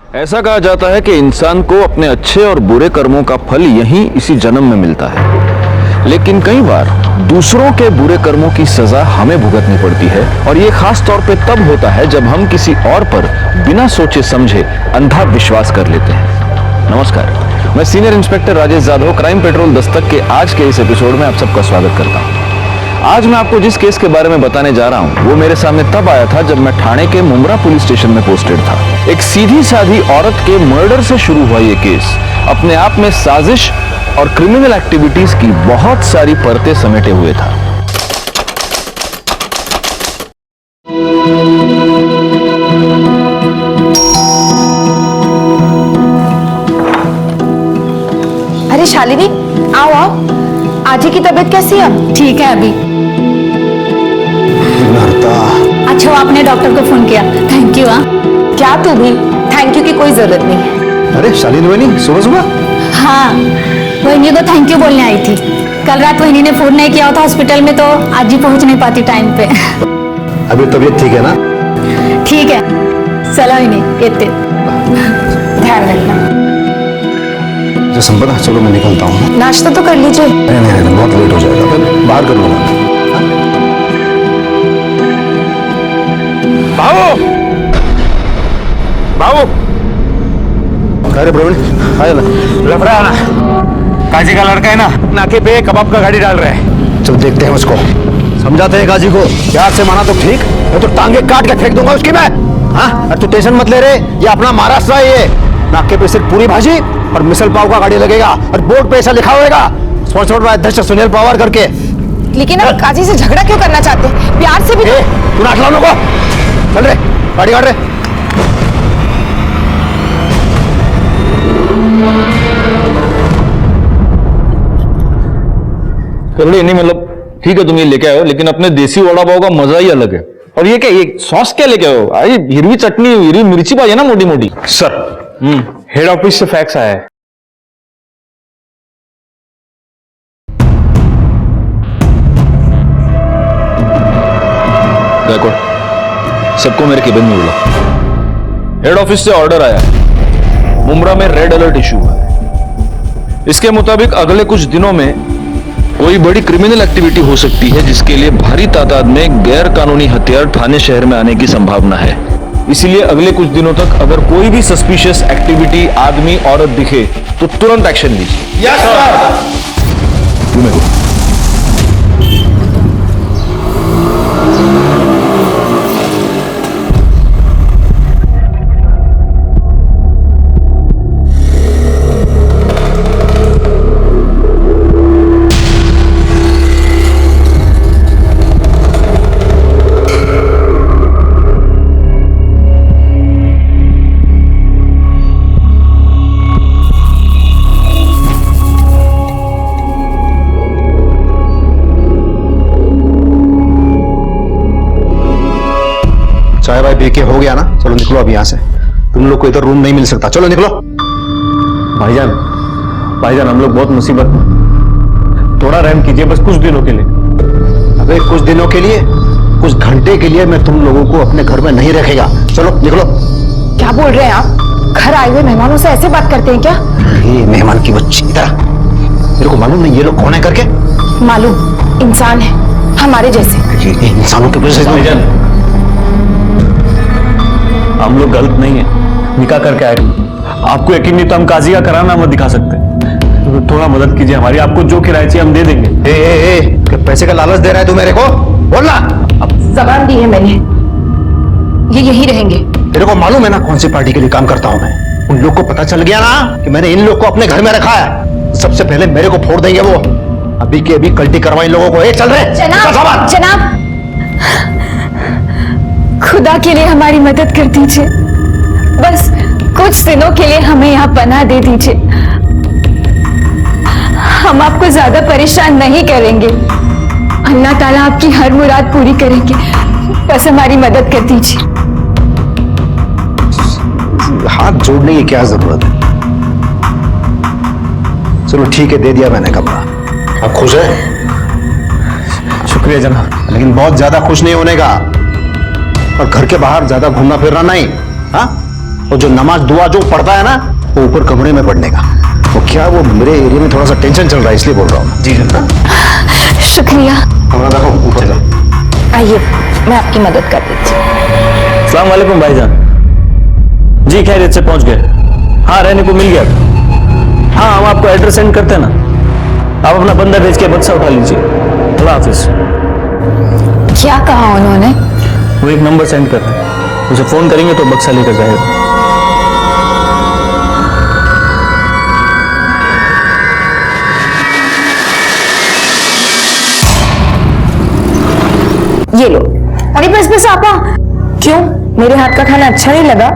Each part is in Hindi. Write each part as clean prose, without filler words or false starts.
ऐसा कहा जाता है कि इंसान को अपने अच्छे और बुरे कर्मों का फल यहीं इसी जन्म में मिलता है, लेकिन कई बार दूसरों के बुरे कर्मों की सजा हमें भुगतनी पड़ती है, और ये खास तौर पे तब होता है जब हम किसी और पर बिना सोचे समझे अंधा विश्वास कर लेते हैं। नमस्कार, मैं senior inspector Rajesh Jadhav, crime petrol Dastak के आज के इस एपिसोड में आप सबका स्वागत करता हूँ। आज मैं आपको जिस केस के बारे में बताने जा रहा हूँ वो मेरे सामने तब आया था जब मैं ठाणे के मुंब्रा पुलिस स्टेशन में पोस्टेड था। एक सीधी साधी औरत के मर्डर से शुरू हुआ ये केस अपने आप में साजिश और क्रिमिनल एक्टिविटीज की बहुत सारी परतें समेटे हुए था। अरे शालिनी, आओ आओ। आजी की तबीयत कैसी है? ठीक है अभी। अच्छा, आपने डॉक्टर को फोन किया, थैंक यू। क्या तू भी थैंक यू की कोई जरूरत नहीं है। अरे शालिनी वहीनी सुबह सुबह? हाँ, वहीनी को थैंक यू बोलने आई थी। कल रात वहीनी ने फोन नहीं किया था हॉस्पिटल में, तो आज ही पहुंच नहीं पाती टाइम पे। अभी तबीयत ठीक है ना? ठीक है, चलो वहीनी, इतने ध्यान रखना। संपदा, चलो मैं निकलता हूँ। नाश्ता तो कर लीजिए। नहीं, बहुत लेट हो जाएगा, फिर बाहर कर लूंगा। बाबू, बाबू, अरे प्रवीण, आया ना? लफड़ा है ना, काजी का लड़का है ना, नाके पे कबाब का गाड़ी डाल रहे हैं। चल देखते हैं उसको, समझाते हैं काजी को। प्यार से माना तो ठीक, मैं तो टांगे काट के फेंक दूंगा उसकी मैं। हाँ, तू टेंशन मत ले रे, ये अपना महाराष्ट्र है। ये नाके पे सिर्फ पूरी भाजी और मिसल पाव का गाड़ी लगेगा, और बोर्ड पे ऐसा लिखा होगा स्पॉन्सर्ड बाय अध्यक्ष सुनील पवार करके। लेकिन आप काजी से झगड़ा क्यों करना चाहते हैं? प्यार से भी तू नाच लो को। चल रे, गाड़ी काट रे। नहीं, मतलब ठीक है तुम ये लेके आए हो, लेकिन अपने देसी वड़ा पाव का मजा ही अलग है। और ये क्या, ये सॉस क्या लेके आए हो? अरे हिरवी चटनी, हिरवी मिर्ची पाई है ना मोटी मोटी। सर, हेड ऑफिस से फैक्स आया है। सबको मेरे केबिन में बुला। हेड ऑफिस से ऑर्डर आया है, मुंब्रा में रेड अलर्ट इशू हुआ है। इसके मुताबिक अगले कुछ दिनों में कोई बड़ी क्रिमिनल एक्टिविटी हो सकती है, जिसके लिए भारी तादाद में गैर कानूनी हथियार ठाणे शहर में आने की संभावना है। इसीलिए अगले कुछ दिनों तक अगर कोई भी सस्पिशियस एक्टिविटी, आदमी, औरत दिखे तो तुरंत एक्शन लीजिए। Yes sir. चाय भाई पी के हो गया ना? चलो निकलो अब यहाँ से, तुम लोग को इधर रूम नहीं मिल सकता। चलो निकलो। भाईजान, भाईजान, हम लोग बहुत मुसीबत में, थोड़ा रहम कीजिए बस कुछ दिनों के लिए। अबे कुछ दिनों के लिए, कुछ घंटे के लिए मैं तुम लोगों को अपने घर में नहीं रखेगा। चलो निकलो। क्या बोल रहे हैं आप? घर आए हुए मेहमानों से ऐसे बात करते हैं क्या? ये मेहमान की बच्ची, इधर मेरे को मालूम नहीं ये लोग कौन है करके। मालूम, इंसान है हमारे जैसे। ये इंसानों के वजह से हम लोग गलत नहीं है, निकाह करके आए। आपको यकीन नहीं तो हम काजी का करारनामा दिखा सकते हैं। थोड़ा मदद कीजिए हमारी, आपको जो किराया चाहिए हम दे देंगे। क्या पैसे का लालच दे रहा है तू मेरे को? बोलना। अब जबान दी है मैंने, ये यहीं रहेंगे। तेरे को मालूम है ना कौन सी पार्टी के लिए काम करता हूं मैं? उन लोग को पता चल गया ना कि मैंने इन लोग को अपने घर में रखा है, सबसे पहले मेरे को फोड़ देंगे वो। अभी के अभी कल्टी करवा इन लोगों को। चल रहे जनाब, जनाब, खुदा के लिए हमारी मदद कर दीजिए, बस कुछ दिनों के लिए हमें यहाँ पनाह दे दीजिए। हम आपको ज्यादा परेशान नहीं करेंगे, अल्लाह ताला आपकी हर मुराद पूरी करेंगे, बस हमारी मदद कर दीजिए। हाथ जोड़ने की क्या जरूरत है? चलो ठीक है, दे दिया मैंने कमरा। अब खुश है? शुक्रिया जनाब। लेकिन बहुत ज्यादा खुश नहीं होने का, और घर के बाहर ज्यादा घूमना फिरना नहीं। हाँ, और जो नमाज दुआ जो पढ़ता है ना वो ऊपर कमरे में पढ़ने का। वो क्या वो मेरे एरिया में थोड़ा सा टेंशन चल रहा है इसलिए बोल रहा हूँ। जी जनाब। शुक्रिया। कमरा देखो ऊपर जा। आइए मैं आपकी मदद कर देती हूँ। अस्सलाम वालेकुम भाईजान। जी खैरियत से पहुंच गए? हाँ रहने को मिल गया। हाँ हम आपको एड्रेस सेंड करते हैं ना, आप अपना बंदा भेज के बक्सा उठा लीजिए। अल्लाह हाफिज। क्या कहा उन्होंने? वो एक नंबर सेंड कर रहे हैं, उसे फोन करेंगे तो बक्सा लेकर जाएगा। ये लो। अरे बस आपा। क्यों, मेरे हाथ का खाना अच्छा नहीं लगा?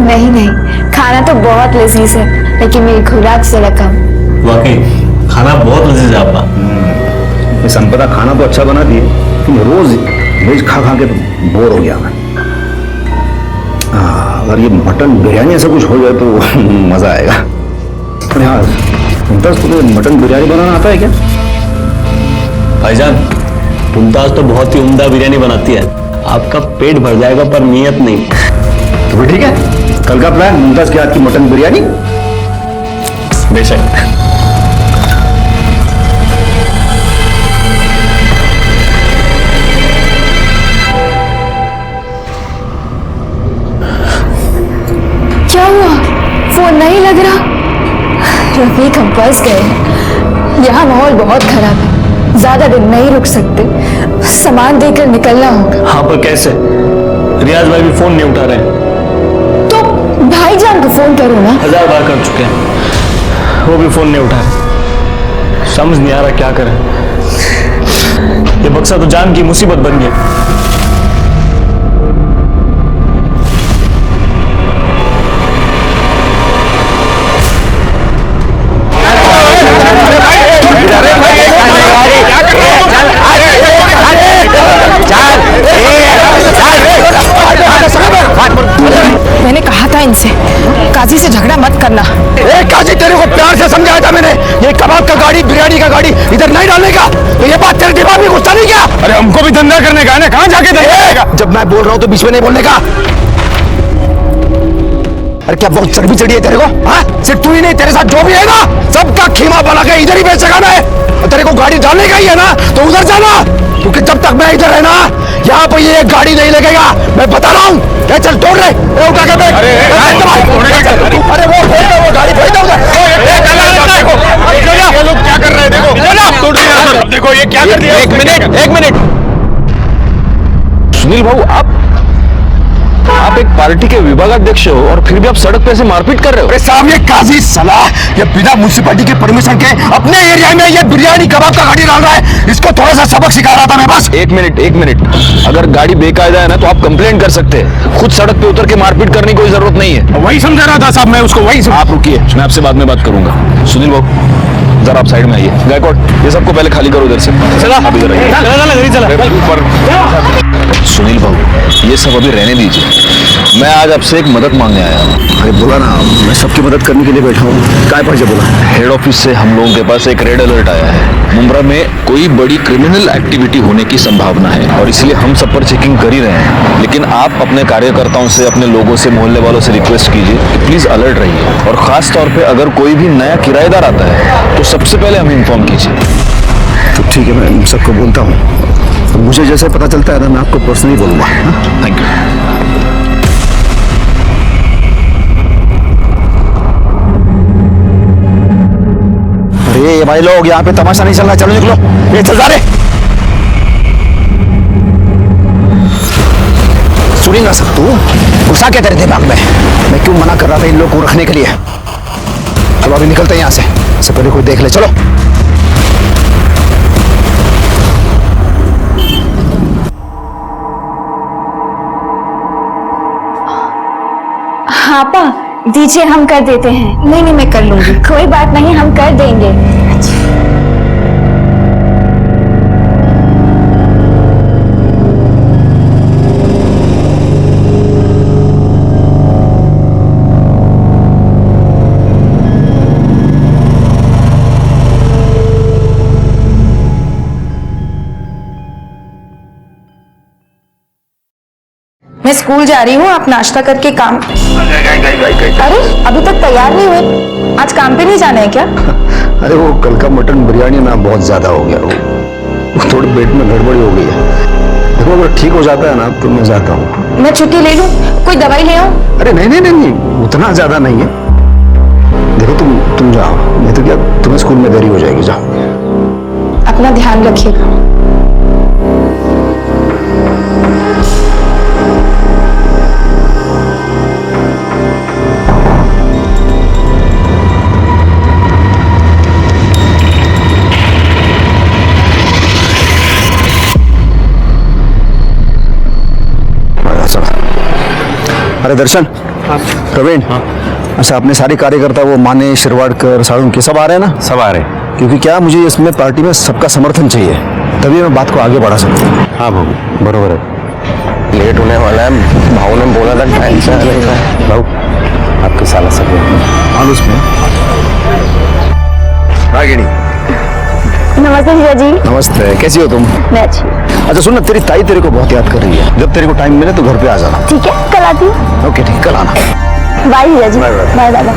नहीं नहीं, खाना तो बहुत लजीज है, लेकिन मेरी खुराक से रकम। वाकई खाना बहुत लजीज है आपका। ये संपदा खाना तो अच्छा बना दिए, लेकिन रोज वेज खा खा के तो बोर हो गया मैं। अगर ये मटन बिरयानी ऐसा कुछ हो जाए तो मजा आएगा। अरे हाँ मुमताज, तुम्हें मटन बिरयानी बनाना आता है क्या? भाईजान मुमताज तो बहुत ही उम्दा बिरयानी बनाती है, आपका पेट भर जाएगा पर नियत नहीं। तो फिर ठीक है, कल का प्लान मुमताज के हाथ की मटन बिरयानी। बेशक। क्या हुआ? फोन नहीं लग रहा? रफीक हम फंस गए हैं। यहाँ माहौल बहुत खराब है, ज्यादा दिन नहीं रुक सकते, सामान देकर निकलना होगा। हाँ पर कैसे? रियाज भाई भी फोन नहीं उठा रहे हैं। तो भाईजान को फोन करो ना। 1000 बार कर चुके हैं, वो भी फोन नहीं उठा रहे। समझ नहीं आ रहा क्या करें। ये बक्सा तो जान की मुसीबत बन गया। मैंने कहा था इनसे काजी से झगड़ा मत करना। काजी तेरे को प्यार से समझाया था मैंने, ये कबाब का गाड़ी बिरयानी का गाड़ी इधर नहीं डालने का। तो ये बात तेरे दिमाग में घुसता नहीं क्या? अरे हमको भी धंधा करने का है ना, कहाँ जाके धंधा करेगा? जब मैं बोल रहा हूँ तो बीच में नहीं बोलने का। अरे क्या बहुत चर्बी चढ़ी है तेरे को? हाँ सिर्फ तू ही नहीं, तेरे साथ जो भी है ना सबका खीमा बना के इधर ही बेचेगा मैं। और तेरे को गाड़ी डालने का ही है ना तो उधर जाना, क्योंकि जब तक मैं इधर है ना यहाँ पर ये गाड़ी नहीं लगेगा, मैं बता रहा हूँ। चल तोड़ रहे उठा के बैठ। अरे वो गाड़ी भेज दो उधर। ये लोग क्या कर रहे हैं देखो, देखो ये क्या कर दिया। एक मिनट सुनील भाऊ, आप एक पार्टी के विभागाध्यक्ष हो और फिर भी आप सड़क पे ऐसे मारपीट कर रहे हो। अरे साहब ये काजी सलाह, ये बिना म्युनिसिपैलिटी के परमिशन के अपने एरिया में ये बिरयानी कबाब का गाड़ी डाल रहा है, इसको थोड़ा सा सबक सिखा रहा था मैं बस। एक मिनट, अगर गाड़ी बेकायदा है ना तो आप कंप्लेंट कर सकते हैं, खुद सड़क पे उतर के मारपीट करने की कोई जरूरत नहीं है। वही समझा रहा था साहब मैं उसको, वही आप रुकिए, मैं आपसे बाद में बात करूंगा। सुनील बाबू जरा आप साइड में आइए। गायकवाड़ ये सबको पहले खाली करो इधर से। चला आप इधर आइए। ऊपर सुनील बाबू ये सब अभी रहने दीजिए, मैं आज आपसे एक मदद मांगने आया हूँ। अरे बोला ना, मैं सबकी मदद करने के लिए बैठा हूँ। काय पर बोला? हेड ऑफिस से हम लोगों के पास एक रेड अलर्ट आया है। मुंब्रा में कोई बड़ी क्रिमिनल एक्टिविटी होने की संभावना है और इसलिए हम सब पर चेकिंग कर ही रहे हैं। लेकिन आप अपने कार्यकर्ताओं से, अपने लोगों से, मोहल्ले वालों से रिक्वेस्ट कीजिए कि प्लीज अलर्ट रहिए और खास तौर पे अगर कोई भी नया किराएदार आता है तो सबसे पहले हमें इन्फॉर्म कीजिए। तो ठीक है, मैं सबको बोलता हूँ। मुझे जैसे पता चलता है ना मैं आपको पर्सनली बोलूंगा। Thank you. अरे ये भाई लोग यहाँ पे तमाशा नहीं चल रहा, चलो निकलो। ये चल जा रहे सुनी ना सब, तू गुस्सा क्या तेरे दिमाग में? मैं क्यों मना कर रहा था इन लोगों को रखने के लिए? चलो अभी निकलते हैं यहाँ से, इससे पहले कोई देख ले। चलो हाँ पा दीजिए, हम कर देते हैं। नहीं मैं कर लूंगी। कोई बात नहीं, हम कर देंगे। मैं स्कूल जा रही हूँ, आप नाश्ता करके काम। अरे अभी तक तैयार नहीं हुए, आज काम पे नहीं जाना है क्या? अरे वो कल का मटन बिरयानी ना बहुत ज्यादा हो गया, वो थोड़ी पेट में गड़बड़ी हो गई है। देखो अगर ठीक हो जाता है ना तो मैं जाता हूँ। मैं छुट्टी ले लूँ, कोई दवाई ले आऊँ? अरे नहीं नहीं नहीं नहीं, उतना ज्यादा नहीं है। देखो तुम जाओ, नहीं तो क्या तुम्हें स्कूल में देरी हो जाएगी। जाओ, अपना ध्यान रखिएगा। अरे दर्शन, प्रवीण, अच्छा अपने सारे कार्यकर्ता वो माने शिरवाड़कर साळुंके सब आ रहे हैं ना? सब आ रहे हैं। क्योंकि क्या मुझे इसमें पार्टी में सबका समर्थन चाहिए, तभी मैं बात को आगे बढ़ा सकता हूँ। हाँ बाबू बरोबर है, लेट होने वाला है। भाऊ ने बोला था टाइम से आने का। भाऊ आपके साला सब मान उसमें रागिनी। नमस्ते जीजा जी। नमस्ते, कैसी हो तुम? मैं अच्छी। अच्छा सुन ना, तेरी ताई तेरे को बहुत याद कर रही है। जब तेरे को टाइम मिले तो घर पे आ जाना। ठीक है, कल आती हूँ। ओके ठीक, कल आना। बाय जीजा जी। बाय दादा।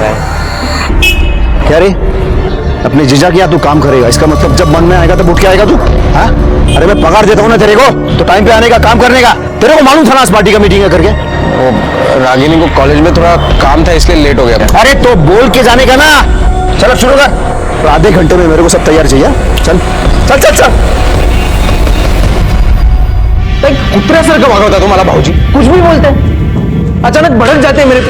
क्या रे, अपने जीजा की यहाँ तू काम करेगा, इसका मतलब जब मन में आएगा तब उठ के आएगा तू? हाँ? अरे मैं पगार देता हूँ ना तेरे को, तो टाइम पे आने का, काम करने का। तेरे को मालूम था ना इस पार्टी का मीटिंग है करके? रागिनी को कॉलेज में थोड़ा काम था इसलिए लेट हो गया। अरे तो बोल के जाने का ना। चल अब शुरू कर, तो आधे घंटे में मेरे को सब तैयार चाहिए। चल चल चल चल। कुत्रे सर का भागा होता तुम्हारा भाऊजी, कुछ भी बोलते हैं, अचानक भड़क जाते हैं मेरे।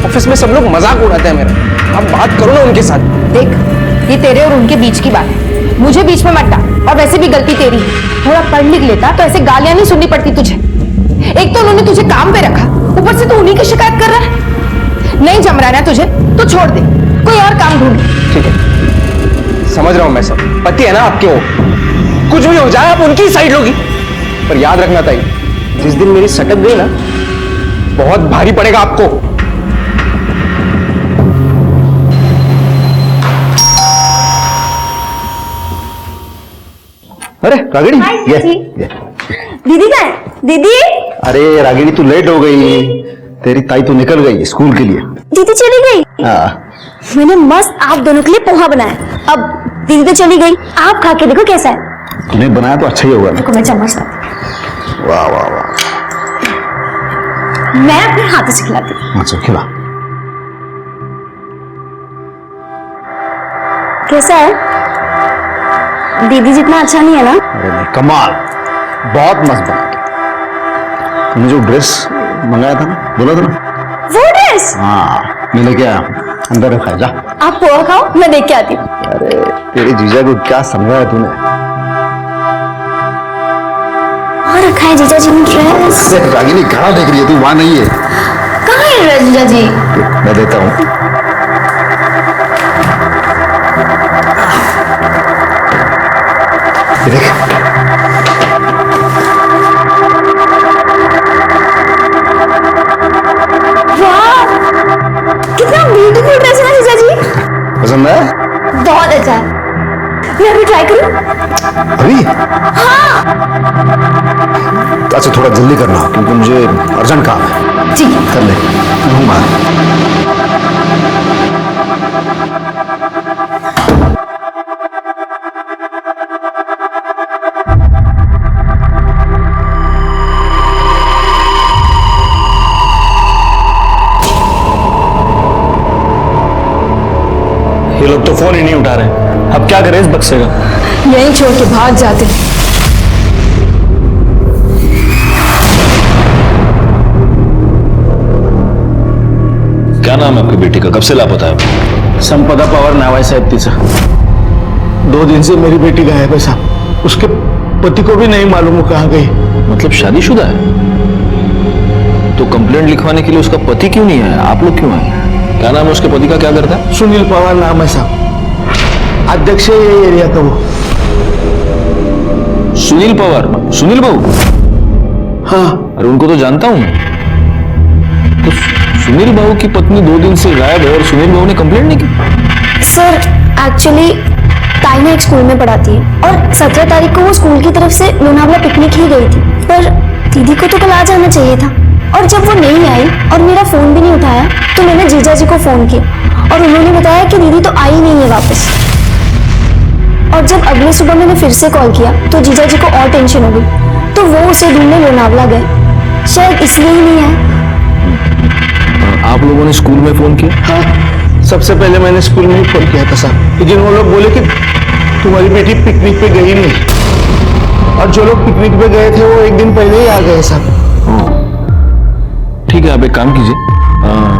ऑफिस में सब लोग मजाक उड़ाते हैं मेरा। अब बात करो ना उनके साथ। देख, ये तेरे और उनके बीच की बात है, मुझे बीच में मत डाल। और वैसे भी गलती तेरी है, थोड़ा पढ़ लिख लेता तो ऐसे गालियां नहीं सुननी पड़ती तुझे। एक तो उन्होंने तुझे काम पे रखा, ऊपर से तू उन्हीं की शिकायत कर रहा है। नहीं जम रहा है तुझे तो छोड़ दे, कोई और काम ढूंढ। ठीक है, समझ रहा हूं मैं, सब पति है ना आपके, वो कुछ भी हो जाए आप उनकी साइड लोगी। पर याद रखना ताई, जिस दिन मेरी सटक गई ना, बहुत भारी पड़ेगा आपको। अरे रागिनी, ये दीदी का है? दीदी अरे रागिनी तू लेट हो गई, तेरी ताई तो निकल गई स्कूल के लिए। दीदी चली गई। हाँ मैंने मस्त आप दोनों के लिए पोहा बनाया। अब दीदी तो चली गई, आप खा के देखो कैसा है। तूने बनाया तो अच्छा ही होगा ना। देखो मैं चम्मच लाती वाह वाह वाह। हूँ। मैं अपने हाथों से खिलाती हूँ। अच्छा खिला। कैसा है? दीदी जितना अच्छा नहीं है ना? अरे नहीं, कमाल, बहुत मस्त बना। तूने जो ड्रेस मंगाया था ना, बोला था ना? वो ड्रेस? हाँ मैं लेके आया, अंदर रखा है, जा। आप पोहा खाओ, मैं देख के आती हूँ। अरे तेरे जीजा को क्या समझाया तूने? वहाँ रखा है जीजा जी ने ड्रेस। रागिनी कहाँ देख रही है तू? वहां नहीं है। कहाँ है ड्रेस जीजा जी? मैं देता हूँ। देख वाह, कितना ब्यूटीफुल ड्रेस है ना जीजा जी। पसंद है? बहुत अच्छा है। मैं अभी ट्राई करूँ? अभी? हाँ। अच्छा थोड़ा जल्दी करना क्योंकि मुझे अर्जेंट काम है। ठीक है। कर ले, मैं हूँ बाहर। ये लोग तो फोन ही नहीं उठा रहे, अब क्या करें इस बक्से का? यहीं छोड़ के भाग जाते। क्या नाम है आपकी बेटी का, कब से लापता है? संपदा पवार नाव आहे साहेब तिचं। 2 दिन से मेरी बेटी गायब है साहब, उसके पति को भी नहीं मालूम वो कहाँ गई। मतलब शादीशुदा है? तो कंप्लेंट लिखवाने के लिए उसका पति क्यों नहीं है, आप लोग क्यों आए? क्या नाम है उसके पति का, क्या करता है? सुनील पवार नाम है साहब, अध्यक्ष है ये एरिया का वो। सुनील पवार, सुनील बाबू? हाँ। अरे उनको तो जानता हूं मैं। तो सुनील बाबू की पत्नी 2 दिन से गायब है और सुनील बाबू ने कंप्लेंट नहीं की? सर एक्चुअली ताई ना एक स्कूल में पढ़ाती है और 17 तारीख को वो स्कूल की तरफ से लोनावला पिकनिक ही गई थी, पर दीदी को तो कल आ जाना चाहिए था। और जब वो नहीं आई और मेरा फोन भी नहीं उठाया तो मैंने जीजा जी को फोन किया और उन्होंने बताया कि दीदी तो आई नहीं है वापस। और जब अगले सुबह मैंने फिर से कॉल किया तो जीजा जी को और टेंशन हो गई, तो वो उसे ढूंढने लोनावला गए, शायद इसलिए ही नहीं आया। आप लोगों ने स्कूल में फोन किया? हाँ, सबसे पहले मैंने स्कूल में ही फोन किया था साहब, लेकिन वो लोग बोले कि तुम्हारी बेटी पिकनिक पे गई नहीं, और जो लोग पिकनिक पे गए थे वो एक दिन पहले ही आ गए साहब। ठीक है, आप एक काम कीजिए,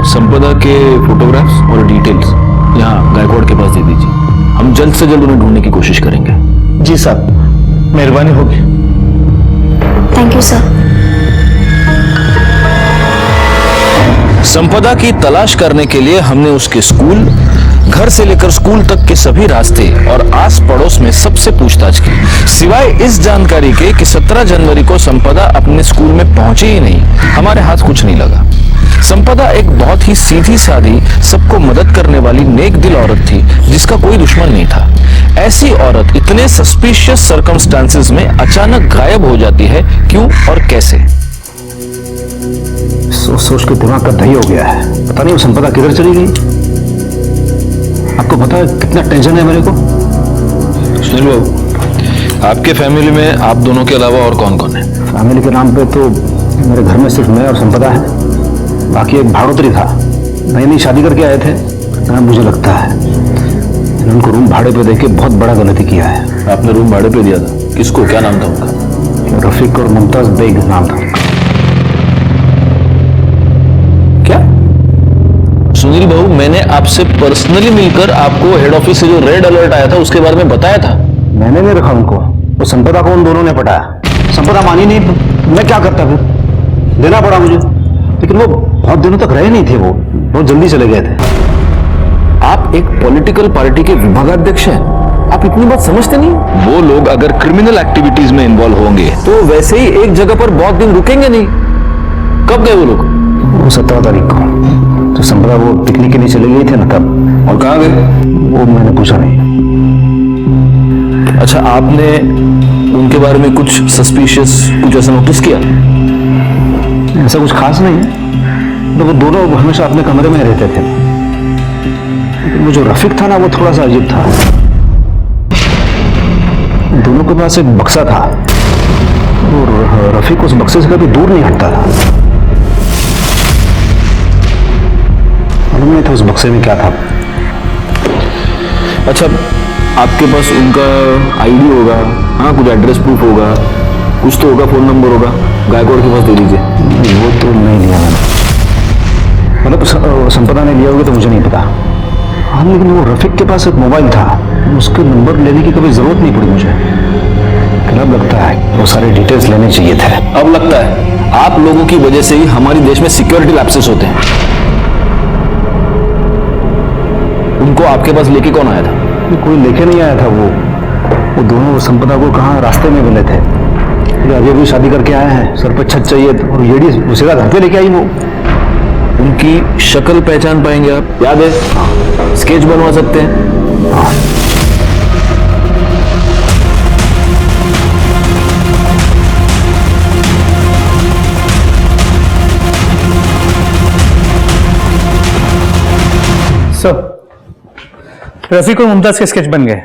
संपदा के फोटोग्राफ्स और डिटेल्स यहाँ गायकवाड़ के पास दे दीजिए। हम जल्द से जल्द उन्हें ढूंढने की कोशिश करेंगे। जी साहब, मेहरबानी होगी। Thank you sir. संपदा की तलाश करने के लिए हमने उसके स्कूल, घर से लेकर स्कूल तक के सभी रास्ते और आस पड़ोस में सबसे पूछताछ की। सिवाय इस जानकारी के कि 17 जनवरी को संपदा अपने स्कूल में पहुंची ही नहीं, हमारे हाथ कुछ नहीं लगा। संपदा एक बहुत ही सीधी सादी, सबको मदद करने वाली नेक दिल औरत थी जिसका कोई दुश्मन नहीं था। ऐसी औरत इतने सस्पिशियस सर्कमस्टांसेस में अचानक गायब हो जाती है, क्यों और कैसे? सोच सोच के दिमाग का दही हो गया है। पता नहीं वो संपदा किधर चली गई। आपको पता है कितना टेंशन है मेरे को। सुनील बाबू, आपके फैमिली में आप दोनों के अलावा और कौन कौन है? फैमिली के नाम पे तो मेरे घर में सिर्फ मैं और संपदा है, बाकी एक भाड़ोतरी था, नई नई शादी करके आए थे। मुझे लगता है उनको रूम भाड़े पे देके बहुत बड़ा गलती किया है। आपने रूम भाड़े पे दिया था? किसको? क्या नाम था उनका? रफीक और मुमताज बेग नाम था। क्या? सुनील बाबू, मैंने आपसे पर्सनली मिलकर आपको हेड ऑफिस से जो रेड अलर्ट आया था उसके बारे में बताया था। मैंने नहीं रखा उनको, वो संपदा को उन दोनों ने पटाया। संपदा मानी नहीं, मैं क्या करता फिर, देना पड़ा मुझे। लेकिन वो बहुत दिनों तक रहे नहीं थे, वो बहुत जल्दी चले गए थे। आप एक पॉलिटिकल पार्टी के विभागाध्यक्ष हैं, आप इतनी बात समझते नहीं? वो लोग अगर क्रिमिनल एक्टिविटीज में इन्वॉल्व होंगे तो वैसे ही एक जगह पर बहुत दिन रुकेंगे नहीं। कब गए वो लोग? वो 17 तारीख को तो संपदा वो पिकनिक के लिए चले गई थे ना तब। और कहाँ गए? वो मैंने पूछा नहीं। अच्छा, आपने उनके बारे में कुछ सस्पिशियस, कुछ ऐसा नोटिस किया? ऐसा कुछ खास नहीं है, तो वो दोनों हमेशा अपने कमरे में रहते थे। लेकिन वो जो रफीक था ना, वो थोड़ा सा अजीब था। दोनों के पास एक बक्सा था और रफीक उस बक्से से कभी दूर नहीं हटता था। मालूम नहीं था उस बक्से में क्या था। अच्छा, आपके पास उनका आईडी होगा, हाँ, कुछ एड्रेस प्रूफ होगा, कुछ तो होगा, फोन नंबर होगा, गायकवाड़ के पास दे दीजिए। वो तो नहीं लिया मैंने, मतलब संपदा ने लिया होगा तो मुझे नहीं पता। हाँ, लेकिन वो रफीक के पास एक मोबाइल था, उसके नंबर लेने की कभी जरूरत नहीं पड़ी मुझे। अब लगता है वो सारे डिटेल्स लेने चाहिए थे। अब लगता है आप लोगों की वजह से ही हमारे देश में सिक्योरिटी लैप्सेस होते हैं। उनको आपके पास लेके कौन आया था? कोई लेके नहीं आया था। वो दोनों संपदा को कहाँ रास्ते में मिले थे। अभी अभी शादी करके आए हैं, सर पे छत चाहिए और येड़ी सीधा घर पे लेके आई वो। उनकी शक्ल पहचान पाएंगे आप? याद है? हाँ। स्केच बनवा सकते हैं? हाँ। सर, रफीक और मुमताज के स्केच बन गए।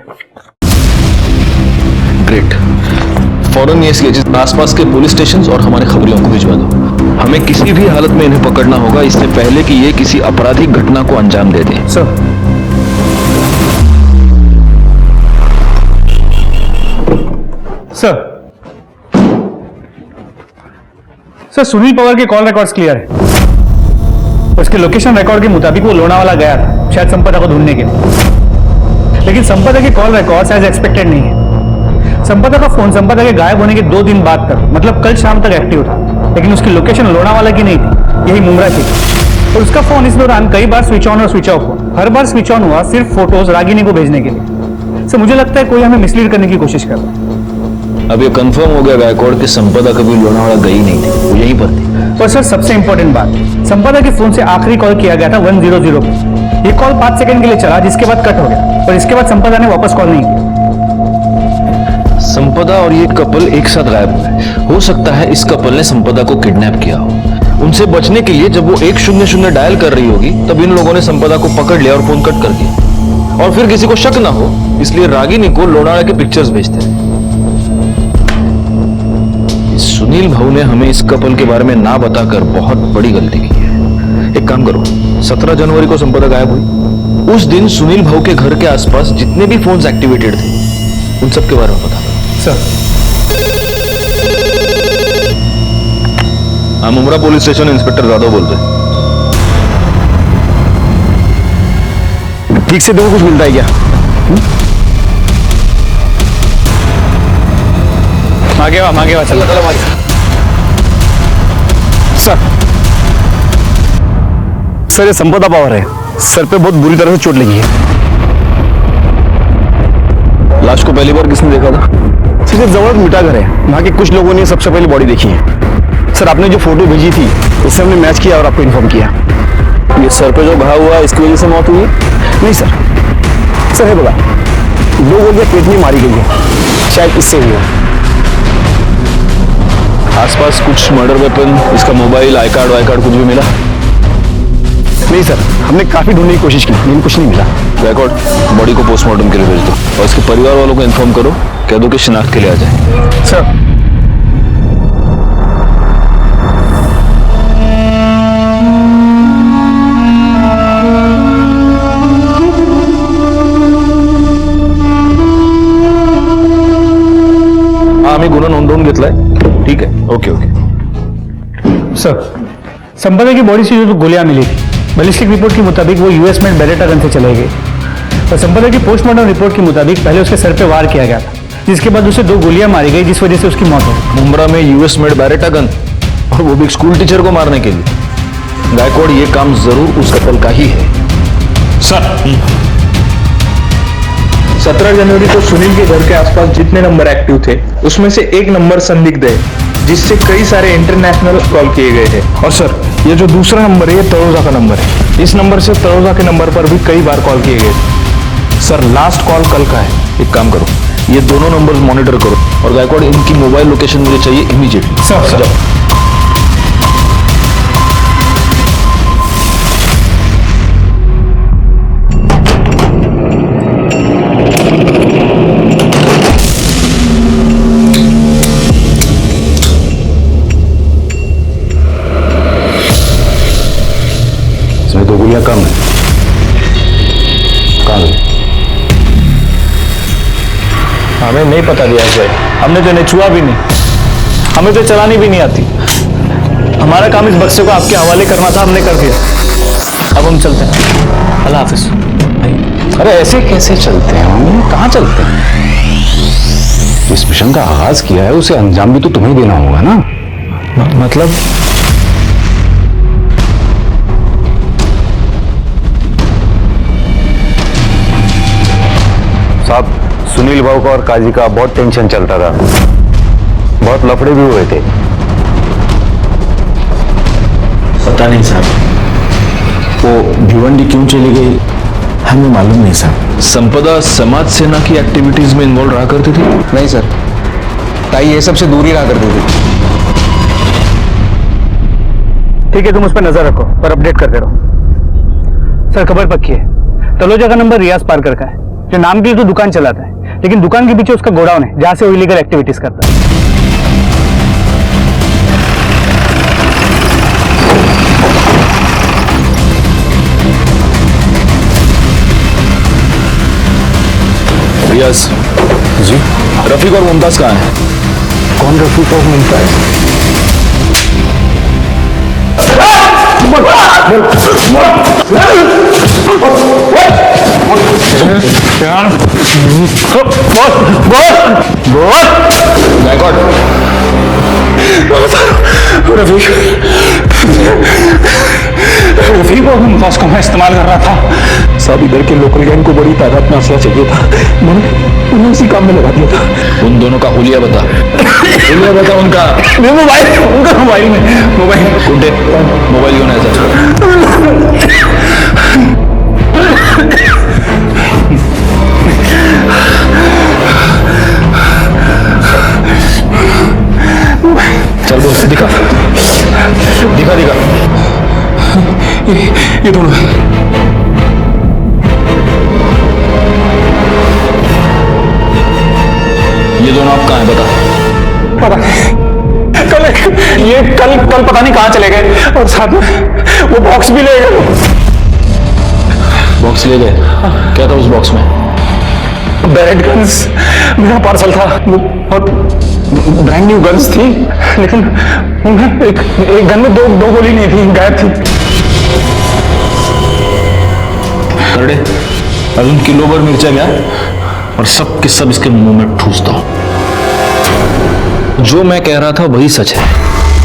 ग्रेट। फौरन ये स्केचेस आसपास के पुलिस स्टेशन और हमारे खबरियों को भिजवा दो। हमें किसी भी हालत में इन्हें पकड़ना होगा, इससे पहले कि ये किसी आपराधिक घटना को अंजाम दे दें। सर, सर सुनील पवार के कॉल रिकॉर्ड्स क्लियर है। उसके लोकेशन रिकॉर्ड के मुताबिक वो लोनावाला गया था, शायद संपदा को ढूंढने के लिए। लेकिन संपदा के कॉल रिकॉर्ड्स एज एक्सपेक्टेड नहीं है। संपदा का फोन संपदा के गायब होने के 2 दिन बाद तक, मतलब कल शाम तक एक्टिव था, लेकिन उसकी लोकेशन लोनावाला की नहीं थी, यही मुमरा की थी। और उसका फोन इस दौरान कई बार स्विच ऑन और स्विच ऑफ हुआ। हर बार स्विच ऑन हुआ सिर्फ फोटोज रागिनी को भेजने के लिए। सर, मुझे लगता है कोई हमें मिसलीड करने की कोशिश कर रहा है। अब ये कंफर्म हो गया गायकवाड़ कि संपदा कभी लोनावाला गई नहीं थी, वो यहीं पर थी। और सर, सबसे इंपॉर्टेंट बात, संपदा के फोन से आखिरी कॉल किया गया था 100 पे। ये कॉल 5 सेकंड के लिए चला, जिसके बाद कट हो गया, और इसके बाद संपदा ने वापस कॉल नहीं किया। संपदा और ये कपल एक साथ गायब हुए। हो सकता है इस कपल ने संपदा को किडनैप किया हो। उनसे बचने के लिए जब वो 100 डायल कर रही होगी तब इन लोगों ने संपदा को पकड़ लिया और फोन कट कर दिया, और फिर किसी को शक ना हो इसलिए रागिनी को लोनावाला के पिक्चर्स भेजते हैं। सुनील भाऊ ने हमें इस कपल के बारे में ना बताकर बहुत बड़ी गलती की है। एक काम करो, 17 जनवरी को संपदा गायब हुई। उस दिन सुनील भाऊ के घर के आसपास जितने भी फोन्स एक्टिवेटेड थे उन सब के बारे में बता दो। सर, हम उमरा पुलिस स्टेशन इंस्पेक्टर जादव बोलते हैं। ठीक से देखो कुछ मिलता है क्या? मांगे वा चलो। सर ये संपदा पवार है, सर पे बहुत बुरी तरह से चोट लगी है। लाश को पहली बार किसने देखा था? सर जबरदस्त मिटा घर है, वहाँ के कुछ लोगों ने सबसे पहले बॉडी देखी है। सर आपने जो फोटो भेजी थी उससे हमने मैच किया और आपको इन्फॉर्म किया। ये सर पे जो घाव हुआ इसकी वजह से मौत हुई? नहीं सर, सर है बता, लोग बोलते पेट में मारी गई है, शायद इससे हुई है। आसपास कुछ मर्डर वेपन, इसका मोबाइल, आई कार्ड कुछ भी मिला? नहीं सर, हमने काफी ढूंढने की कोशिश की लेकिन कुछ नहीं मिला। रिकॉर्ड, बॉडी को पोस्टमार्टम के लिए भेज दो और इसके परिवार वालों को इन्फॉर्म करो, कह दो कि शिनाख्त के लिए आ जाए। सर आम्ही गुन्हा नोंदवून घेतलाय। ठीक है, ओके। सर, संपदा की बॉडी से जो गोलियां मिली थी बैलिस्टिक रिपोर्ट के मुताबिक वो यूएस मेड बेरेटा गन से चलाई गई, और संपदा की पोस्टमार्टम रिपोर्ट के मुताबिक पहले उसके सर पे वार किया गया था, जिसके बाद उसे 2 गोलियां मारी गई जिस वजह से उसकी मौत हो गई। मुंब्रा में यूएस मेड बैरेटा गन, और वो भी एक स्कूल टीचर को मारने के लिए। गायकवाड़, ये काम जरूर उस कपल का ही है। सर, 17 जनवरी को सुनील के घर के आसपास जितने नंबर एक्टिव थे उसमें से एक नंबर संदिग्ध है जिससे कई सारे इंटरनेशनल कॉल किए गए हैं। और सर, ये जो दूसरा नंबर है ये तरोजा का नंबर है। इस नंबर से तरोजा के नंबर पर भी कई बार कॉल किए गए। सर, लास्ट कॉल कल का है। एक काम करो, ये दोनों नंबर्स मॉनिटर करो और गायकवाड़ इनकी मोबाइल लोकेशन मुझे चाहिए इमीडिएटली। सर, इसमें 2 गोलियां कम है। कहाँ गई? हमें नहीं पता दिया भाई, हमने तो इन्हें छुआ भी नहीं, हमें तो चलानी भी नहीं आती। हमारा काम इस बक्से को आपके हवाले करना था, हमने कर दिया। अब हम चलते हैं। अल्लाह हाफिज। अरे ऐसे कैसे चलते हैं हम? कहाँ चलते हैं? जिस मिशन का आगाज किया है उसे अंजाम भी तो तुम्हें देना होगा ना। मतलब साहब, सुनील भाऊ का और काजी का बहुत टेंशन चलता था, बहुत लफड़े भी हुए थे। पता नहीं साहब, वो भिवंडी क्यों चली गई हमें मालूम नहीं साहब। संपदा समाज सेना की एक्टिविटीज में इन्वॉल्व रहा करती थी? नहीं सर, ताई ये सब से दूर ही रहा करती थी। ठीक है, तुम उस पर नजर रखो और अपडेट करते रहो। सर, खबर पक्की है, तलोजा का नंबर रियाज पारकर का है, जो नाम की तो दुकान चलाता है, लेकिन दुकान के पीछे उसका गोडाउन है जहां से वो इलीगल एक्टिविटीज करता है। रियाज जी? रफीक और मुमताज कहाँ हैं? कौन रफीक और मुमताज? गायकवाड़, रफीक और मुमताज को मैं इस्तेमाल कर रहा था। सब इधर के लोकल गैंग को बड़ी तादाद में असला चाहिए था, मैंने उन्हें उसी काम में लगा दिया था। उन दोनों का हुलिया बता। हुलिया बता उनका। मोबाइल, उनका मोबाइल में मोबाइल गुड्डे, मोबाइल क्यों नहीं ऐसा? दिखा दिखा। ये दोनों आप कहाँ हैं बता। पता नहीं, कल पता नहीं कहाँ चले गए, और साथ में वो बॉक्स भी ले गए। बॉक्स ले गए? क्या था उस बॉक्स में? बैरेट गन्स, मेरा पार्सल था और ब्रांड न्यू गन्स थी, लेकिन उनमें एक गन में दो गोली नहीं थी, गायब थी। करड़े, अर्जुन किलो भर मिर्चा गया और सब के सब इसके मुंह में ठूसता हूं। जो मैं कह रहा था वही सच है।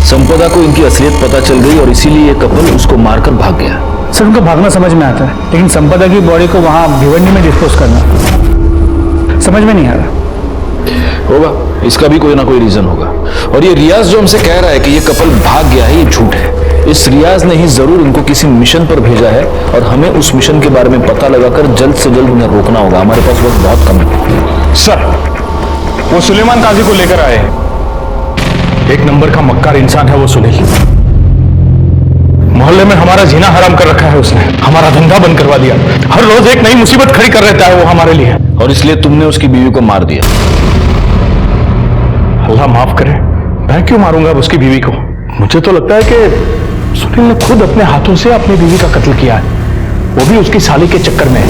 संपदा को इनकी असलियत पता चल गई और इसीलिए ये कपल उसको मारकर भाग गया। सर, उनका भागना समझ में आता है, लेकिन संपदा की बॉडी को वहां भिवंडी में डिस्पोज करना समझ में नहीं आ रहा। होगा, इसका भी कोई ना कोई रीजन होगा। और ये रियाज जो हमसे कह रहा है कि ये कपल भाग गया है, ये झूठ है। इस रियाज ने ही जरूर इनको किसी मिशन पर भेजा है और हमें उस मिशन के बारे में पता लगाकर जल्द से जल्द उन्हें रोकना होगा। हमारे पास वक्त बहुत कम है। सर, वो सुलेमान काजी को लेकर आए। एक नंबर का मक्कार इंसान है वो सुनील। मोहल्ले में हमारा जीना हराम कर रखा है उसने, हमारा धंधा बंद करवा दिया। हर रोज एक नई मुसीबत खड़ी कर रहता है वो हमारे लिए। और इसलिए तुमने उसकी बीवी को मार दिया। अल्लाह माफ करे, मैं क्यों मारूंगा उसकी बीवी को? मुझे तो लगता है कि सुनील ने खुद अपने हाथों से अपनी बीवी का कत्ल किया है, वो भी उसकी साली के चक्कर में।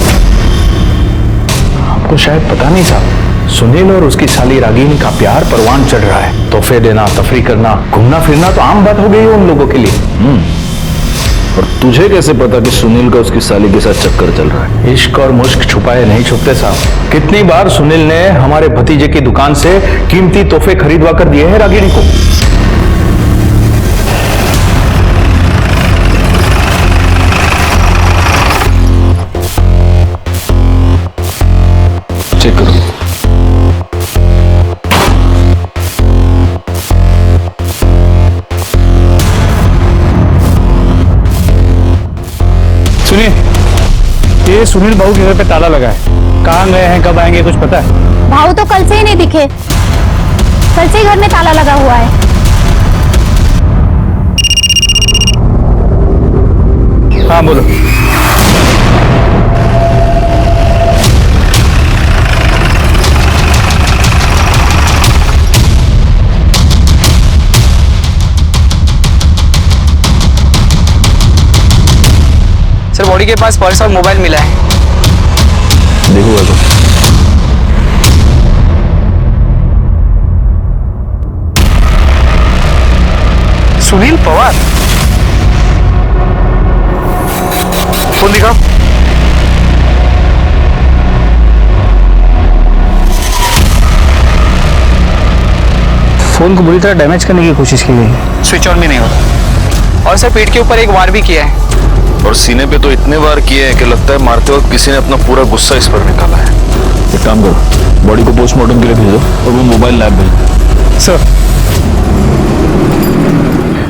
आपको शायद पता नहीं साहब, सुनील और उसकी साली रागिनी का प्यार परवान चढ़ रहा है। तोहफे देना, तफरी करना, घूमना फिरना तो आम बात हो गई है उन लोगों के लिए। और तुझे कैसे पता कि सुनील का उसकी साली के साथ चक्कर चल रहा है? इश्क और मुश्क छुपाए नहीं छुपते साहब। कितनी बार सुनील ने हमारे भतीजे की दुकान से कीमती तोहफे खरीदवा कर दिए हैं रागिनी को। चेक करो। सुनिए, ये सुनील बाबू के घर पे ताला लगा है। कहाँ गए हैं, कब आएंगे, कुछ पता है? भाऊ तो कल से ही नहीं दिखे, कल से ही घर में ताला लगा हुआ है। हाँ बोलो। सर, बॉडी के पास पर्स और मोबाइल मिला है। देखो तो। सुनील पवार, फोन दिखाओ। फोन को बुरी तरह डैमेज करने की कोशिश की गई। स्विच ऑन भी नहीं होता। और सर, पीठ के ऊपर एक वार भी किया है। और सीने पे तो इतने बार किए हैं कि लगता है मारते वक्त किसी ने अपना पूरा गुस्सा इस पर निकाला है। एक काम करो, बॉडी को पोस्टमार्टम के लिए भेजो और वो मोबाइल लैब भेजो। सर,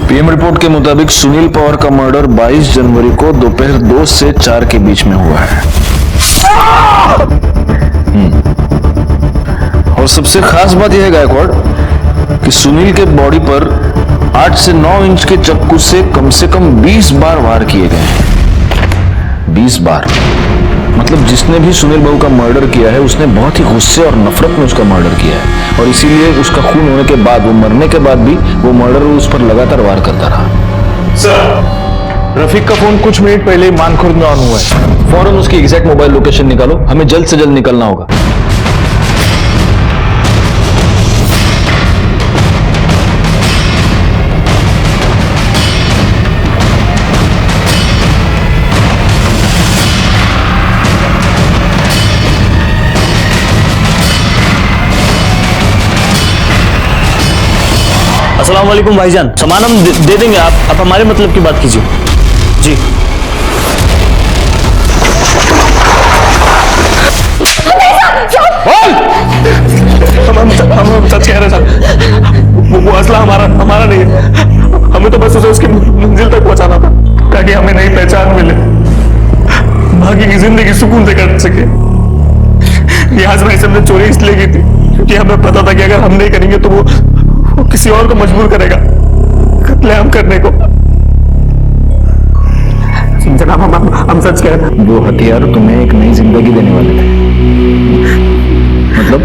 पीएम रिपोर्ट के मुताबिक सुनील पवार का मर्डर 22 जनवरी को दोपहर 2 से 4 के बीच में हुआ है। और सबसे खास बात यह है गायकवाड़ कि सुनील के बॉडी पर 8 से 9 इंच के चाकू से कम 20 बार वार किए गए हैं। 20 बार, मतलब जिसने भी सुनील बाबू का मर्डर किया है उसने बहुत ही गुस्से और नफरत में उसका मर्डर किया है। और इसीलिए उसका खून होने के बाद, वो मरने के बाद भी वो मर्डर उस पर लगातार वार करता रहा। सर, रफीक का फोन कुछ मिनट पहले ही मानखुर्द में ऑन हुआ है। फौरन उसकी एग्जैक्ट मोबाइल लोकेशन निकालो, हमें जल्द से जल्द निकलना होगा। अस्सलाम वालेकुम भाईजान, सामान हम दे देंगे, आप हमारे मतलब की बात कीजिए जी। हम सच कह रहे साहब, वो असला हमारा नहीं है। हमें तो बस उसे उसकी मंजिल तक पहुंचाना था ताकि हमें नई पहचान मिले, बाकी की जिंदगी सुकून से कट सके। रियाज भाई से हमने चोरी इसलिए की थी क्योंकि हमें पता था कि अगर हम नहीं करेंगे तो वो किसी और को मजबूर करेगा कत्लेआम करने को। सच कहना। वो हथियार तुम्हें एक नई जिंदगी देने वाले थे। मतलब?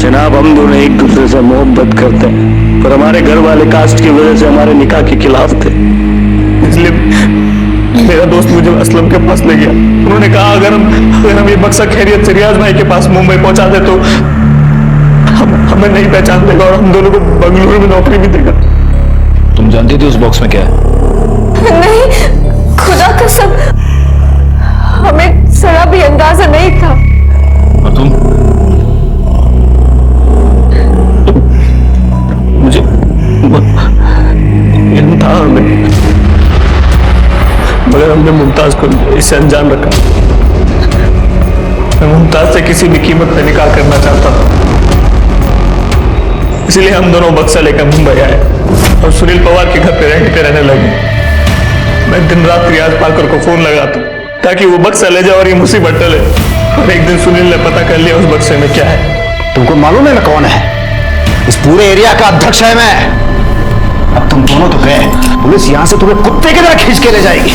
जनाब, हम दोनों एक दूसरे से मोहब्बत करते हैं, पर हमारे घर वाले कास्ट की वजह से हमारे निकाह के खिलाफ थे। इसलिए मेरा दोस्त मुझे असलम के पास ले गया। उन्होंने कहा अगर हम ये बक्सा खैरियत से रियाज भाई के पास मुंबई पहुंचा दे तो हमें नहीं पहचान देगा और हम दोनों को बंगलुरु में नौकरी भी देगा। तुम जानती थी उस बॉक्स में क्या है? नहीं, खुदा कसम, हमें जरा भी अंदाजा नहीं था। और तुम? मुझे था हमें, मगर हमने मुमताज को इससे अनजान रखा। मैं मुमताज से किसी भी कीमत पर निकाह करना चाहता था, इसलिए हम दोनों बक्सा लेकर मुंबई आए और सुनील पवार के घर पे रेंट पे रहने लगे। मैं दिन रात रियाज पाकर को फोन लगाता ताकि वो बक्सा ले जाए और ये मुसीबत टले। और एक दिन सुनील ने पता कर लिया उस बक्से में क्या है। तुमको मालूम है मैं कौन है? इस पूरे एरिया का अध्यक्ष है मैं। अब तुम दोनों तो गए, पुलिस यहां से तुम्हें कुत्ते की तरह खींच के ले जाएगी,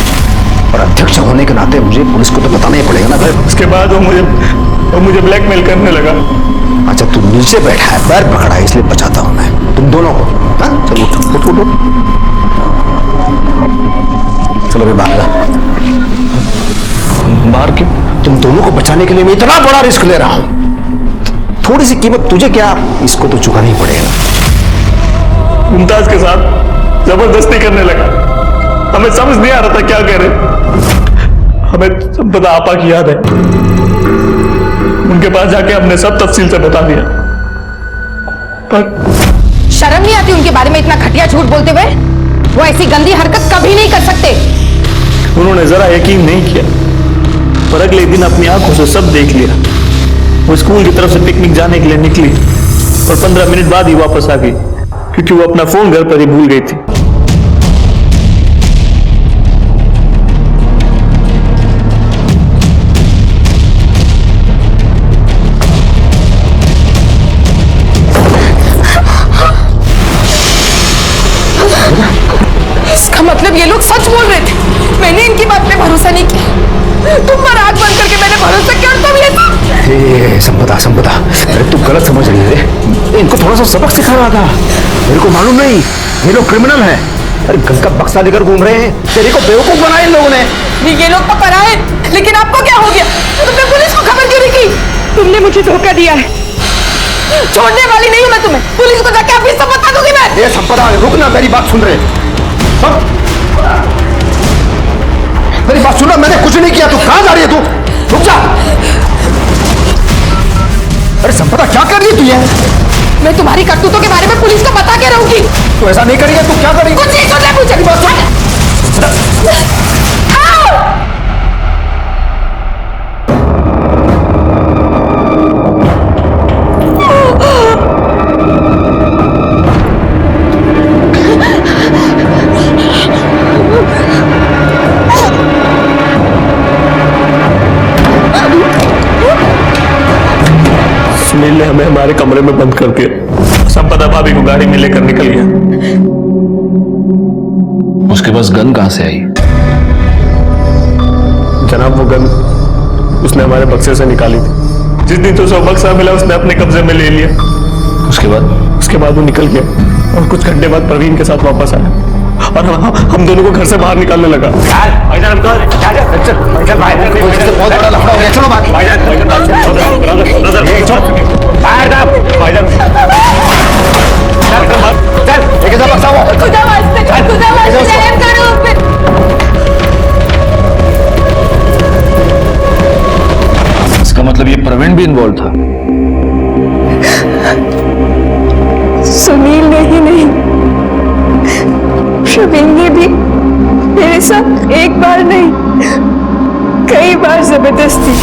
और अध्यक्ष होने के नाते मुझे पुलिस को तो बताना ही पड़ेगा ना भाई। उसके बाद वो मुझे ब्लैकमेल करने लगा। अच्छा, तू नीचे बैठा है, पैर पकड़ा है, इसलिए बचाता हूं मैं तुम दोनों को। हाँ? चलो उठो उठो उठो, चलो भाई बाहर। बाहर क्यों? तुम दोनों को बचाने के लिए मैं इतना बड़ा रिस्क ले रहा हूं। थोड़ी सी कीमत तुझे क्या, इसको तो चुकाना ही पड़ेगा। मुमताज के साथ जबरदस्ती करने लगा। हमें समझ नहीं आ रहा था क्या करें। हमें संपदा आपा की याद है, उनके पास जाके हमने सब तफसील से बता दिया, पर शर्म नहीं आती उनके बारे में इतना घटिया झूठ बोलते हुए? वो ऐसी गंदी हरकत कभी नहीं कर सकते। उन्होंने जरा यकीन नहीं किया, पर अगले दिन अपनी आंखों से सब देख लिया। वो स्कूल की तरफ से पिकनिक जाने के लिए निकली और 15 मिनट बाद ही वापस आ गई, क्योंकि वो अपना फोन घर पर ही भूल गई थी। इसका मतलब ये लोग सच बोल रहे थे। मैंने इनकी बात पे भरोसा नहीं किया। तुम पर आग बंद करके मैंने भरोसा किया और तुम ये सब। संपदा संपदा, अरे तू गलत समझ रही है। इनको थोड़ा सा सबक सिखाना था। मेरे को मालूम नहीं ये लोग क्रिमिनल हैं। अरे गन का बक्सा लेकर घूम रहे हैं, तेरे को बेवकूफ बनाया इन लोगों ने। ये लोग तो पराए, लेकिन आपको क्या हो गया? तुमने पुलिस को खबर क्यों नहीं की? तुमने मुझे धोखा दिया है। छोड़ने वाली नहीं हूं मैं तुम्हें। पुलिस को जाके अभी सब बता दूंगी मैं। ये संपदा, रुक ना, मेरी बात सुन रहे। मेरी बात सुन, मैंने कुछ नहीं किया। तू कहां जा रही है? तू रुक जा। अरे संपदा, क्या कर रही है तू ये? मैं तुम्हारी करतूतों के बारे में पुलिस को बता के रहूंगी। तू ऐसा नहीं करेगी, तू क्या करेगी? कुछ नहीं सुनना मुझे। सुनील ने हमें हमारे कमरे में बंद कर दिया। संपदा भाभी को गाड़ी में लेकर निकल गया। उसके पास गन कहां से आई? जनाब, वो गन उसने हमारे बक्से से निकाली थी। जिस दिन तो उसको बक्सा मिला उसने अपने कब्जे में ले लिया। उसके बाद वो निकल गया और कुछ घंटे बाद प्रवीण के साथ वापस आया और हम दोनों को घर से बाहर निकालने लगा। बहुत बड़ा लफड़ा हो गया। चलो इसका मतलब ये प्रवीण भी इन्वॉल्व था? सुनील ने ही नहीं, प्रवीण ने भी मेरे साथ एक बार नहीं, कई बार जबरदस्ती।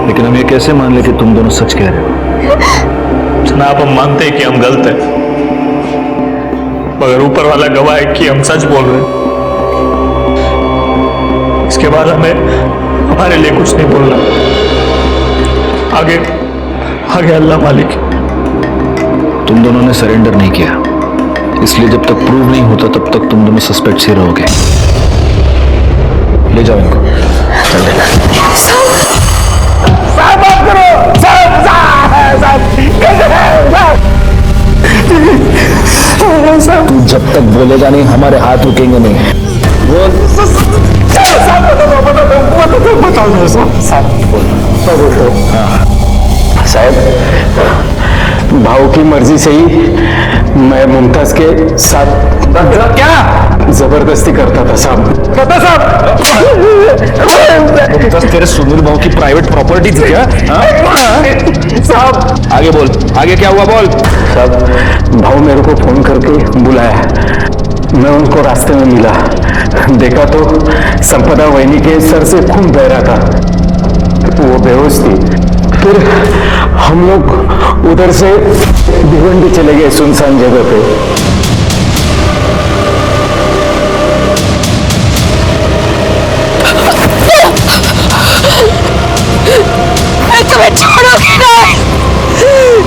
लेकिन हम ये कैसे मान ले कि तुम दोनों सच कह रहे हो? जनाब, हम मानते हैं कि हम गलत हैं, मगर ऊपर वाला गवाह है कि हम सच बोल रहे हैं। इसके बाद हमें हमारे लिए कुछ नहीं बोलना। आगे अल्लाह मालिक। तुम दोनों ने सरेंडर नहीं किया, इसलिए जब तक प्रूव नहीं होता तब तक तुम दोनों सस्पेक्ट्स ही रहोगे। ले जाओ इनको। चल तू जब तक बोलेगा नहीं हमारे हाथ रुकेंगे नहीं। बोल। साहब भाव की मर्जी से ही मैं मुमताज के साथ क्या जबरदस्ती करता था साहब। पता साहब मुमताज तेरे सुनील भाव की प्राइवेट प्रॉपर्टी थी क्या? साहब आगे बोल, आगे क्या हुआ बोल। साहब भाव मेरे को फोन करके बुलाया, मैं उनको रास्ते में मिला, देखा तो संपदा वहिनी के सर से खून बह रहा था, वो बेहोश थी। फिर हम लोग उधर से भिवंडी चले गए सुनसान जगह पे। मैं तुम्हें छोड़ूंगी नहीं,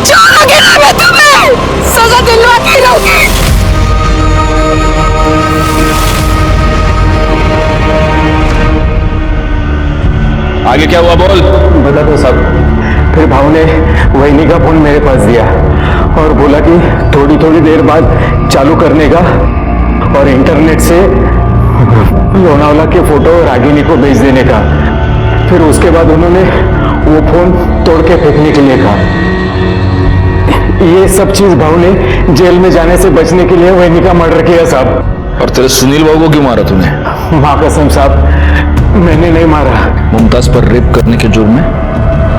छोड़ूंगी नहीं मैं तुम्हें, सजा दिलवाती रहूंगी। आगे क्या हुआ बोल। बता दो साहब। फिर भाव ने वहिनी का फोन मेरे पास दिया और बोला कि थोड़ी थोड़ी देर बाद चालू करने का और इंटरनेट से लोनावला के फोटो रागिनी को भेज देने का। फिर उसके बाद उन्होंने वो फोन तोड़ के फेंकने के लिए कहा। ये सब चीज भाव ने जेल में जाने से बचने के लिए वहिनी का मर्डर किया साहब। और तेरे सुनील बाबू को क्यों मारा तूने? माँ कसम साहब मैंने नहीं मारा। मुमताज पर रेप करने के जुर्म में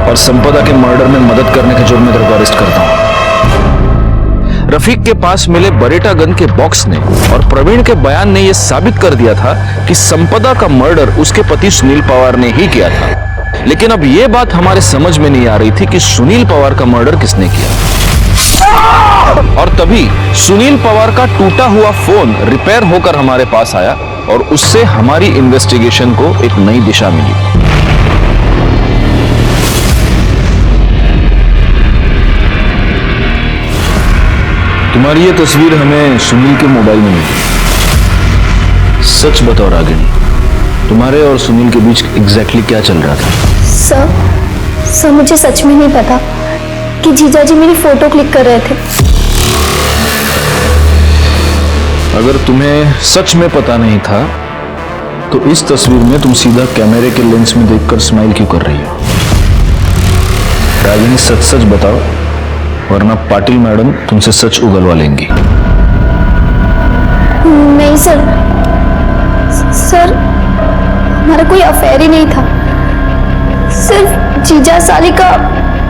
और संपदा के मर्डर में मदद करने के जुर्म में तेरे को अरेस्ट करता हूं। रफीक के पास मिले बरेटा गन के बॉक्स ने और प्रवीण के बयान ने यह साबित कर दिया था कि संपदा का मर्डर उसके पति सुनील पवार ने ही किया था। लेकिन अब यह बात हमारे समझ में नहीं आ रही थी कि सुनील पवार का मर्डर किसने किया। और तभी सुनील पवार का टूटा हुआ फोन रिपेयर होकर हमारे पास आया और उससे हमारी इन्वेस्टिगेशन को एक नई दिशा मिली। तुम्हारी ये तस्वीर हमें सुनील के मोबाइल में मिली। सच बताओ रागिनी, तुम्हारे और सुनील के बीच एग्जैक्टली क्या चल रहा था? सर मुझे सच में नहीं पता कि जीजा जी मेरी फोटो क्लिक कर रहे थे। अगर तुम्हें सच में पता नहीं था तो इस तस्वीर में तुम सीधा कैमरे के लेंस में देखकर स्माइल क्यों कर रही हो? रागिनी सच सच बताओ, वरना पाटिल मैडम तुमसे सच उगलवा लेंगी। नहीं सर हमारा कोई अफेयर ही नहीं था, सिर्फ जीजा साली का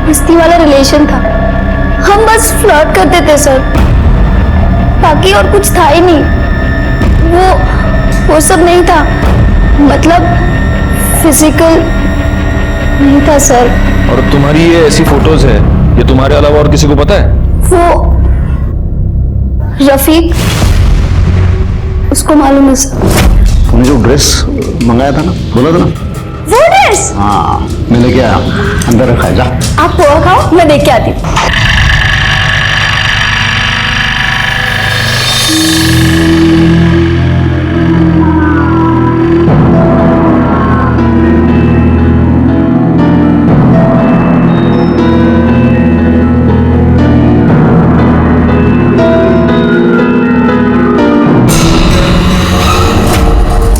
मस्ती वाला रिलेशन था। हम बस फ्लर्ट करते थे सर, बाकी और कुछ था ही नहीं। वो सब नहीं था, मतलब फिजिकल नहीं था सर। और तुम्हारी ये ऐसी फोटोज है, ये तुम्हारे अलावा और किसी को पता है? वो रफीक, उसको मालूम है सर। तुमने जो ड्रेस मंगाया था ना, बोला था ना? वो ड्रेस? हाँ मैं लेके आया, अंदर रखा है, जा। आप पोहा खाओ, मैं देख के आती हूँ।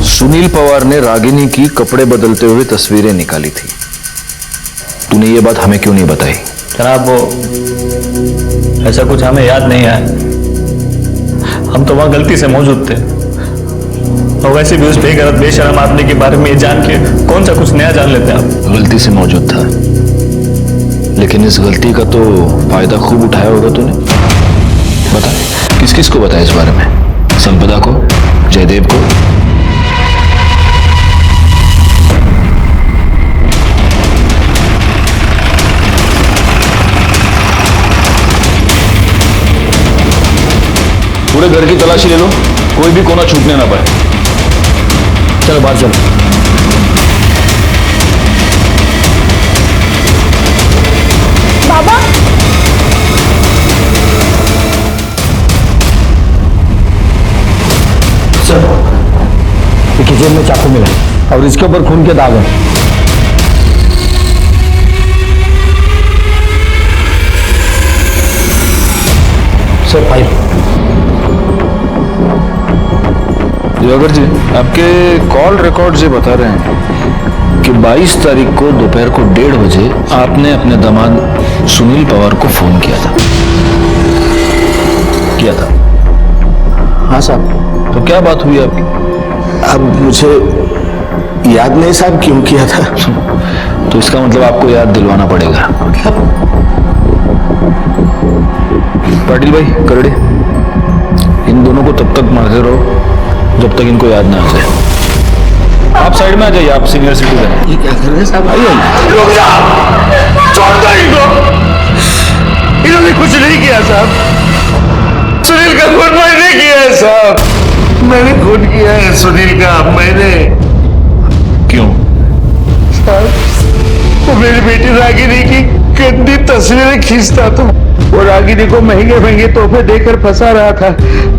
सुनील पवार ने रागिनी की कपड़े बदलते हुए तस्वीरें निकाली थी। तूने ये बात हमें क्यों नहीं बताई? जनाब वो ऐसा कुछ हमें याद नहीं आया, हम तो वहां गलती से मौजूद थे और वैसे भी उस बेगैरत बेशरम आदमी के बारे में जान के कौन सा कुछ नया जान लेते हैं आप। गलती से मौजूद था, लेकिन इस गलती का तो फायदा खूब उठाया होगा तूने। बता, किस किस को बताया इस बारे में? संपदा को, जयदेव को? पूरे घर की तलाशी ले लो, कोई भी कोना छूटने ना पाए। चलो बाहर चलो। बाबा जेब में चाकू मिला और इसके ऊपर खून के दाग हैं। Sir file. दिवाकर जी, आपके कॉल रिकॉर्ड ये बता रहे हैं कि 22 तारीख को दोपहर को 1:30 बजे आपने अपने दामाद सुनील पवार को फोन किया था। हाँ साहब। तो क्या बात हुई आपकी? अब मुझे याद नहीं साहब क्यों किया था। तो इसका मतलब आपको याद दिलवाना पड़ेगा। पाटिल भाई, करड़े, इन दोनों को तब तक मारते रहो जब तक इनको याद ना आ जाए। आप साइड में आ जाइए, आप सीनियर सिटीजन हैं। ये क्या कर रहे हैं साहब? आइए ना। रुक जा, छोड़ दो इनको। इन्होंने कुछ नहीं किया साहब। सुनील का खून मैंने किया है साहब। मैंने खून किया है सुनील का, मैंने। क्यों? साहब, वो मेरी बेटी रागिनी की गंदी तस्वीरें खींचता था। वो रागिनी को महंगे महंगे तोहफे देकर फंसा रहा था,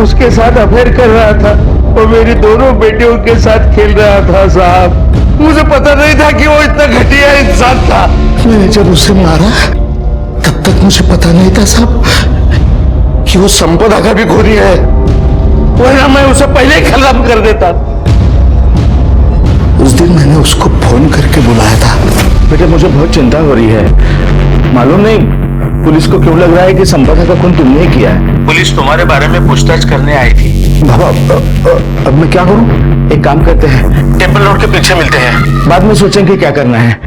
उसके साथ अफेयर कर रहा था। वो मेरी दोनों बेटियों के साथ खेल रहा था साहब। मुझे पता नहीं था कि वो इतना घटिया इंसान था। मैंने जब उसे मारा तब तक मुझे पता नहीं था साहब कि वो संपदा का भी खूनी है, वरना मैं उसे पहले ही खत्म कर देता। उस दिन मैंने उसको फोन करके बुलाया था। बेटे मुझे बहुत चिंता हो रही है, मालूम नहीं पुलिस को क्यों लग रहा है कि संपदा का खून तुमने किया है। पुलिस तुम्हारे बारे में पूछताछ करने आई थी। बाबा अब मैं क्या करूं? एक काम करते हैं, टेम्पल रोड के पीछे मिलते हैं। बाद में सोचेंगे क्या करना है।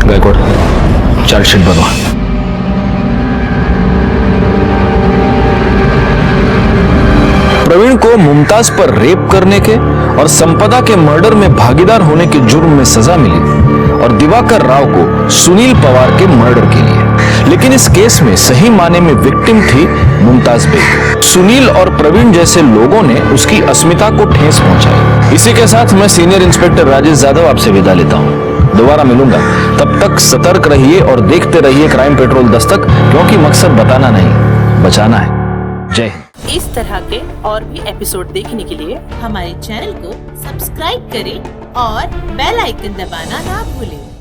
गायकवाड़, चार्जशीट बनवा। प्रवीण को मुमताज पर रेप करने के और संपदा के मर्डर में भागीदार होने के जुर्म में सजा मिली और दिवाकर राव को सुनील पवार के मर्डर के लिए। लेकिन इस केस में सही माने में विक्टिम थी मुमताज बेग। सुनील और प्रवीण जैसे लोगों ने उसकी अस्मिता को ठेस पहुंचाई। इसी के साथ मैं सीनियर इंस्पेक्टर राजेश यादव आपसे विदा लेता हूं। दोबारा मिलूंगा, तब तक सतर्क रहिए और देखते रहिए क्राइम पेट्रोल दस्तक, क्योंकि मकसद बताना नहीं, बचाना है। जय हिंद। इस तरह के और भी एपिसोड देखने के लिए हमारे चैनल को सब्सक्राइब करें और बेल आइकन दबाना ना भूलें।